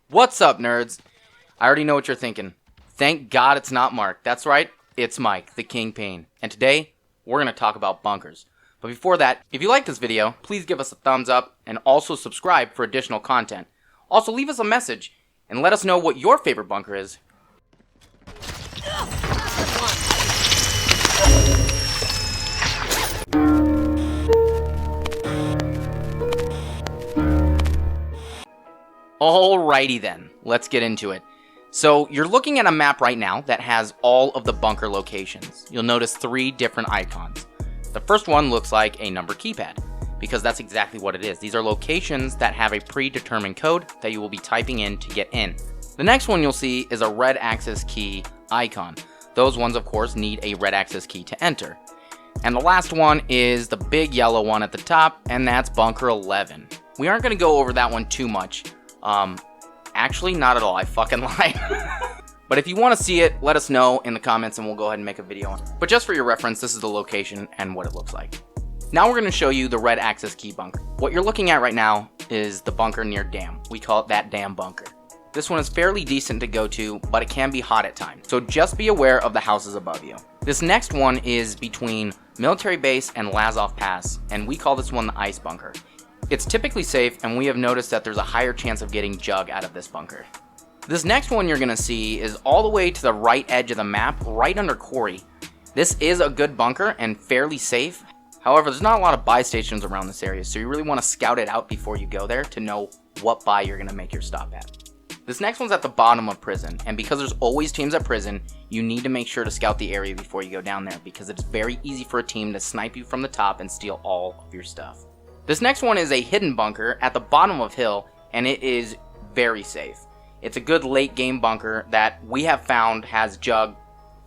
What's up, nerds? I already know what you're thinking. Thank God it's not Mark. That's right, it's Mike, the Kingpin. And today, we're going to talk about bunkers. But before that, if you like this video, please give us a thumbs up and also subscribe for additional content. Also, leave us a message and let us know what your favorite bunker is. Alrighty then, let's get into it. So you're looking at a map right now that has all of the bunker locations. You'll notice 3 different icons. The first one looks like a number keypad, because that's exactly what it is. These are locations that have a predetermined code that you will be typing in to get in. The next one you'll see is a red access key icon. Those ones, of course, need a red access key to enter. And the last one is the big yellow one at the top, and that's bunker 11. We aren't going to go over that one too much. Actually, not at all. I fucking lied. But if you want to see it, let us know in the comments and we'll go ahead and make a video on it. But just for your reference, this is the location and what it looks like. Now we're going to show you the red access key bunker. What you're looking at right now is the bunker near dam. We call it that dam bunker. This one is fairly decent to go to, but it can be hot at times. So just be aware of the houses above you. This next one is between Military Base and Lazov Pass, and we call this one the ice bunker. It's typically safe, and we have noticed that there's a higher chance of getting jug out of this bunker. This next one you're going to see is all the way to the right edge of the map, right under Quarry. This is a good bunker and fairly safe. However, there's not a lot of buy stations around this area, so you really want to scout it out before you go there to know what buy you're going to make your stop at. This next one's at the bottom of prison, and because there's always teams at prison, you need to make sure to scout the area before you go down there, because it's very easy for a team to snipe you from the top and steal all of your stuff. This next one is a hidden bunker at the bottom of hill, and it is very safe. It's a good late game bunker that we have found has jug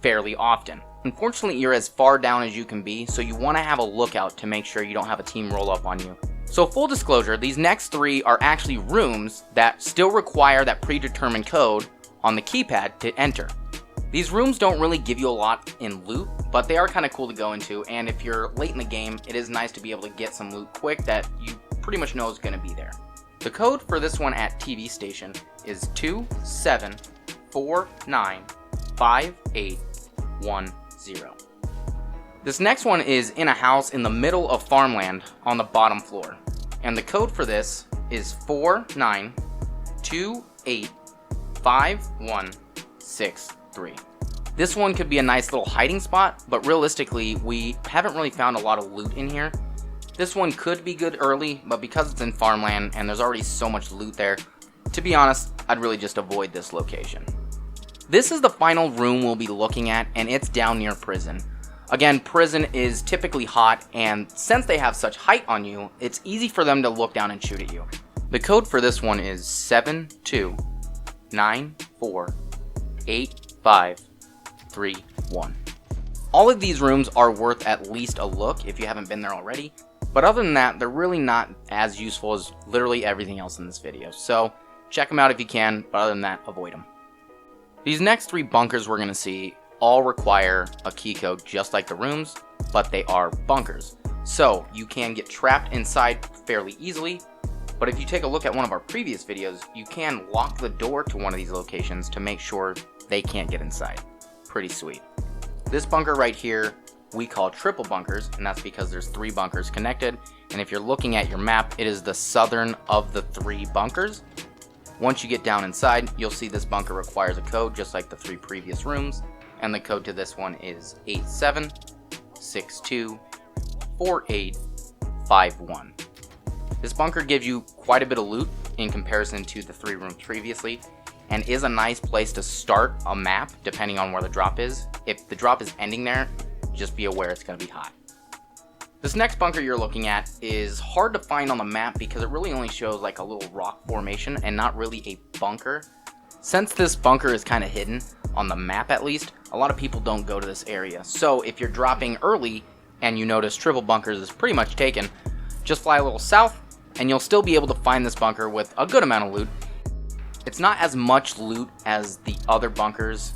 fairly often. Unfortunately, you're as far down as you can be, so you want to have a lookout to make sure you don't have a team roll up on you. So full disclosure, these next 3 are actually rooms that still require that predetermined code on the keypad to enter. These rooms don't really give you a lot in loot, but they are kind of cool to go into, and if you're late in the game, it is nice to be able to get some loot quick that you pretty much know is going to be there. The code for this one at TV station is 27495810. This next one is in a house in the middle of farmland on the bottom floor, and the code for this is 49285163. This one could be a nice little hiding spot, but realistically, we haven't really found a lot of loot in here. This one could be good early, but because it's in farmland and there's already so much loot there, to be honest, I'd really just avoid this location. This is the final room we'll be looking at, and it's down near prison. Again, prison is typically hot, and since they have such height on you, it's easy for them to look down and shoot at you. The code for this one is 72948531. All of these rooms are worth at least a look if you haven't been there already, but other than that, they're really not as useful as literally everything else in this video, so check them out if you can, but other than that, avoid them. These next 3 bunkers we're going to see all require a key code just like the rooms, but they are bunkers, so you can get trapped inside fairly easily. But if you take a look at one of our previous videos, you can lock the door to one of these locations to make sure they can't get inside. Pretty sweet. This bunker right here we call triple bunkers, and that's because there's 3 bunkers connected, and if you're looking at your map, it is the southern of the 3 bunkers. Once you get down inside, you'll see this bunker requires a code just like the 3 previous rooms, and the code to this one is 87624851. This bunker gives you quite a bit of loot in comparison to the 3 rooms previously, and is a nice place to start a map depending on where the drop is. If the drop is ending there, just be aware it's going to be hot. This next bunker you're looking at is hard to find on the map because it really only shows like a little rock formation and not really a bunker. Since this bunker is kind of hidden, on the map at least, a lot of people don't go to this area. So if you're dropping early and you notice triple bunkers is pretty much taken, just fly a little south and you'll still be able to find this bunker with a good amount of loot. It's not as much loot as the other bunkers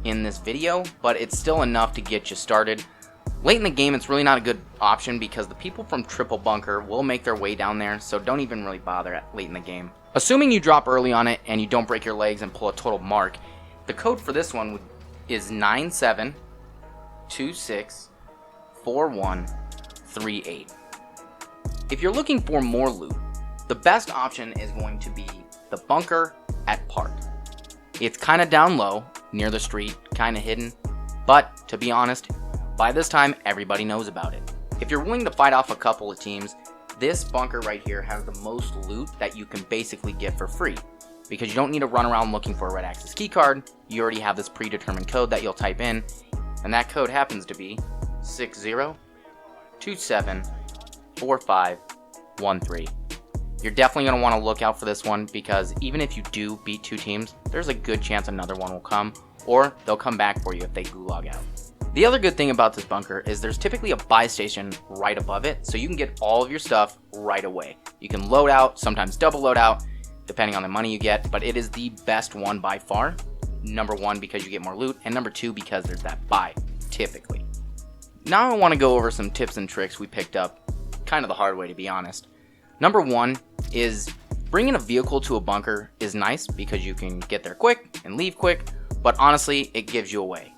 in this video, but it's still enough to get you started. Late in the game, it's really not a good option because the people from triple bunker will make their way down there, so don't even really bother late in the game. Assuming you drop early on it and you don't break your legs and pull a total mark, the code for this one is 97264138. If you're looking for more loot, the best option is going to be the bunker at park. It's kind of down low, near the street, kind of hidden, but to be honest, by this time everybody knows about it. If you're willing to fight off a couple of teams, this bunker right here has the most loot that you can basically get for free, because you don't need to run around looking for a red access key card. You already have this predetermined code that you'll type in, and that code happens to be 60274513. You're definitely going to want to look out for this one, because even if you do beat 2 teams, there's a good chance another one will come, or they'll come back for you if they gulag out. The other good thing about this bunker is there's typically a buy station right above it, so you can get all of your stuff right away. You can load out, sometimes double load out, depending on the money you get, but it is the best one by far. Number 1, because you get more loot, and number 2, because there's that buy, typically. Now I want to go over some tips and tricks we picked up, kind of the hard way to be honest. Number 1 is bringing a vehicle to a bunker is nice because you can get there quick and leave quick, but honestly, it gives you away.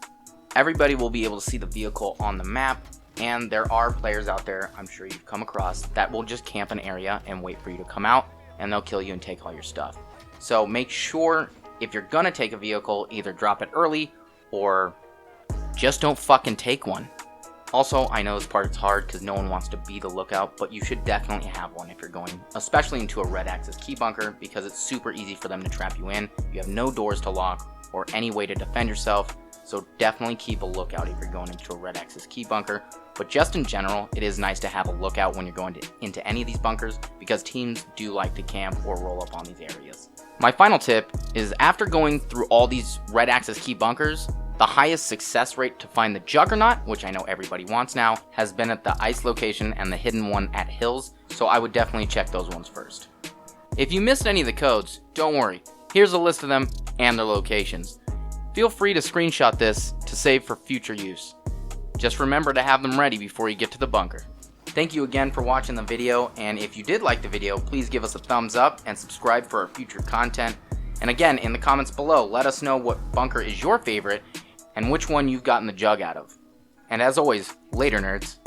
Everybody will be able to see the vehicle on the map, and there are players out there, I'm sure you've come across, that will just camp an area and wait for you to come out, and they'll kill you and take all your stuff. So make sure, if you're gonna take a vehicle, either drop it early, or just don't fucking take one. Also, I know this part's hard because no one wants to be the lookout, but you should definitely have one if you're going, especially into a red access key bunker, because it's super easy for them to trap you in. You have no doors to lock or any way to defend yourself, so definitely keep a lookout if you're going into a red access key bunker. But just in general, it is nice to have a lookout when you're going into any of these bunkers, because teams do like to camp or roll up on these areas. My final tip is, after going through all these red access key bunkers, the highest success rate to find the Juggernaut, which I know everybody wants now, has been at the ice location and the hidden one at Hills, so I would definitely check those ones first. If you missed any of the codes, don't worry, here's a list of them and their locations. Feel free to screenshot this to save for future use. Just remember to have them ready before you get to the bunker. Thank you again for watching the video, and if you did like the video, please give us a thumbs up and subscribe for our future content. And again, in the comments below, let us know what bunker is your favorite and which one you've gotten the jug out of. And as always, later nerds.